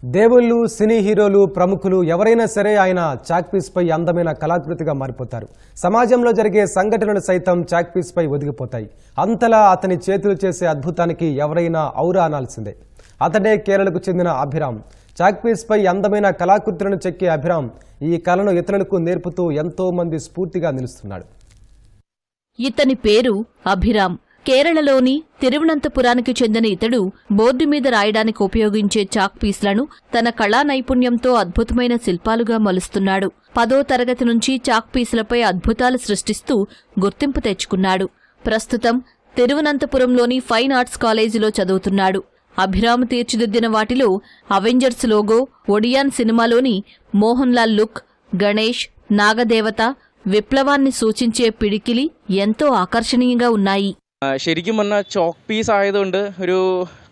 దేవుళ్ళు, సినీ హీరోలు, ప్రముఖులు ఎవరైనా సరే ఆయన చాక్పీస్ పై అందమైన కళాకృతిగా మారిపోతారు. సమాజంలో జరిగే సంఘటనలు సైతం చాక్పీస్ పై ఒదిగిపోతాయి. అంతలా అతని చేతులు చేసే అద్భుతానికి ఎవరైనా ఔరా అనాల్సిందే. అతడే కేరళకు చెందిన అభిరామ్. చాక్పీస్ పై అందమైన కళాకృతులను చెక్కే అభిరామ్ ఈ కళను ఇతరులకు నేర్పుతూ ఎంతో మంది స్ఫూర్తిగా నిలుస్తున్నాడు. ఇతని పేరు అభిరామ్. కేరళలోని తిరువనంతపురానికి చెందిన ఇతడు బోర్డు మీద రాయడానికి ఉపయోగించే చాక్ పీస్లను తన కళా నైపుణ్యంతో అద్భుతమైన శిల్పాలుగా మలుస్తున్నాడు. 10వ తరగతి నుంచి చాక్ పీసులపై అద్భుతాలు సృష్టిస్తూ గుర్తింపు తెచ్చుకున్నాడు. ప్రస్తుతం తిరువనంతపురంలోని ఫైన్ ఆర్ట్స్ కాలేజీలో చదువుతున్నాడు. అభిరామ్ తీర్చిదిద్దిన వాటిలో అవెంజర్స్ లోగో, ఒడియాన్ సినిమాలోని మోహన్ లాల్ లుక్, గణేష్, నాగదేవత, విప్లవాన్ని సూచించే పిడికిలి ఎంతో ఆకర్షణీయంగా ఉన్నాయి. ശരിക്കും പറഞ്ഞാൽ ചോക്ക് പീസ് ആയതുകൊണ്ട് ഒരു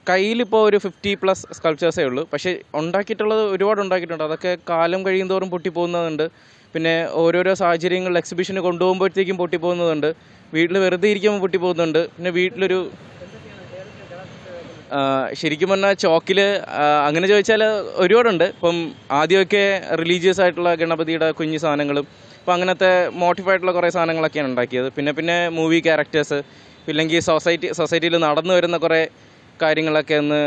കയ്യിലിപ്പോൾ ഒരു 50+ സ്കൾപ്ചേഴ്സേ ഉള്ളൂ. പക്ഷേ ഉണ്ടാക്കിയിട്ടുള്ളത് ഒരുപാട് ഉണ്ടാക്കിയിട്ടുണ്ട്. അതൊക്കെ കാലം കഴിയുന്തോറും പൊട്ടിപ്പോകുന്നതുണ്ട്. പിന്നെ ഓരോരോ സാഹചര്യങ്ങളിൽ എക്സിബിഷന് കൊണ്ടുപോകുമ്പോഴത്തേക്കും പൊട്ടിപ്പോകുന്നതുണ്ട്. വീട്ടിൽ വെറുതെ ഇരിക്കുമ്പോൾ പൊട്ടിപ്പോകുന്നുണ്ട്. പിന്നെ വീട്ടിലൊരു ശരിക്കും പറഞ്ഞാൽ ചോക്കിൽ അങ്ങനെ ചോദിച്ചാൽ ഒരുപാടുണ്ട്. ഇപ്പം ആദ്യമൊക്കെ റിലീജിയസ് ആയിട്ടുള്ള ഗണപതിയുടെ കുഞ്ഞു സാധനങ്ങളും അപ്പോൾ അങ്ങനത്തെ മോട്ടിഫായിട്ടുള്ള കുറേ സാധനങ്ങളൊക്കെയാണ് ഉണ്ടാക്കിയത്. പിന്നെ മൂവി ക്യാരക്ടേഴ്സ്, ഇല്ലെങ്കിൽ സൊസൈറ്റിയിൽ നടന്നു വരുന്ന കുറേ കാര്യങ്ങളൊക്കെ ഒന്ന്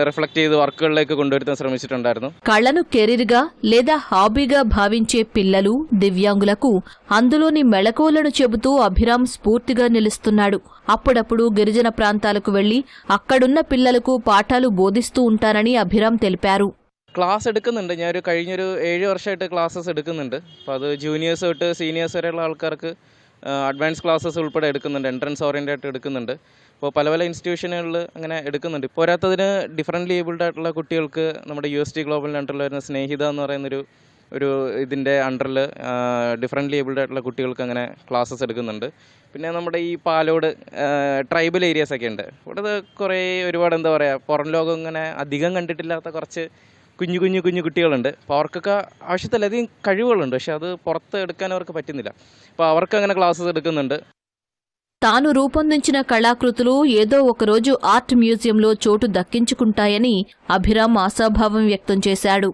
రిఫ్లెక్ట్ ചെയ്ത് వర్కుల్లోకి కొണ്ടുవరుతాం శ్రమించుంటారు. కళను కెరీర్గా లేదా హాబీగా భావించే పిల్లలు, దివ్యాంగులకు అందులోని మెళకువలను చెబుతూ అభిరామ్ స్ఫూర్తిగా నిలుస్తున్నాడు. అప్పుడప్పుడు గిరిజన ప్రాంతాలకు వెళ్లి అక్కడున్న పిల్లలకు పాఠాలు బోధిస్తూ ఉంటారని అభిరామ్ తెలిపారు. ക്ലാസ് എടുക്കുന്നുണ്ട്. ഞാനൊരു കഴിഞ്ഞൊരു 7 വർഷമായിട്ട് ക്ലാസ്സസ് എടുക്കുന്നുണ്ട്. അപ്പോൾ അത് ജൂനിയേഴ്സ് തൊട്ട് സീനിയേഴ്സ് വരെയുള്ള ആൾക്കാർക്ക് അഡ്വാൻസ് ക്ലാസ്സസ് ഉൾപ്പെടെ എടുക്കുന്നുണ്ട്. എൻട്രൻസ് ഓറിയൻറ്റഡ് എടുക്കുന്നുണ്ട്. അപ്പോൾ പല ഇൻസ്റ്റിറ്റ്യൂഷനുകളിൽ അങ്ങനെ എടുക്കുന്നുണ്ട്. പോരാത്തതിന് ഡിഫറൻ്റ്ലി ഏബിൾഡ് ആയിട്ടുള്ള കുട്ടികൾക്ക് നമ്മുടെ UST ഗ്ലോബലിൻ്റെ അണ്ടറിൽ വരുന്ന സ്നേഹിത എന്ന് പറയുന്നൊരു ഇതിൻ്റെ അണ്ടറിൽ ഡിഫറൻ്റ്ലി ഏബിൾഡ് ആയിട്ടുള്ള കുട്ടികൾക്ക് അങ്ങനെ ക്ലാസ്സസ് എടുക്കുന്നുണ്ട്. പിന്നെ നമ്മുടെ ഈ പാലോട് ട്രൈബൽ ഏരിയാസ് ഒക്കെ ഉണ്ട്. ഇവിടെ കുറേ ഒരുപാട് എന്താ പറയുക, പുറം ലോകം ഇങ്ങനെ അധികം കണ്ടിട്ടില്ലാത്ത കുറച്ച് കുഞ്ഞു കുട്ടികളുണ്ട്. അപ്പോൾ അവർക്കൊക്കെ ആവശ്യത്തിലധികം കഴിവുകളുണ്ട്. പക്ഷെ അത് പുറത്ത് എടുക്കാൻ അവർക്ക് പറ്റുന്നില്ല. അപ്പോൾ അവർക്ക് അങ്ങനെ ക്ലാസ്സസ് എടുക്കുന്നുണ്ട്. తాను రూపొందించిన కళాకృతులు ఏదో ఒకరోజు ఆర్ట్ మ్యూజియంలో చోటు దక్కించుకుంటాయని అభిరామ్ ఆశాభావం వ్యక్తం చేశాడు.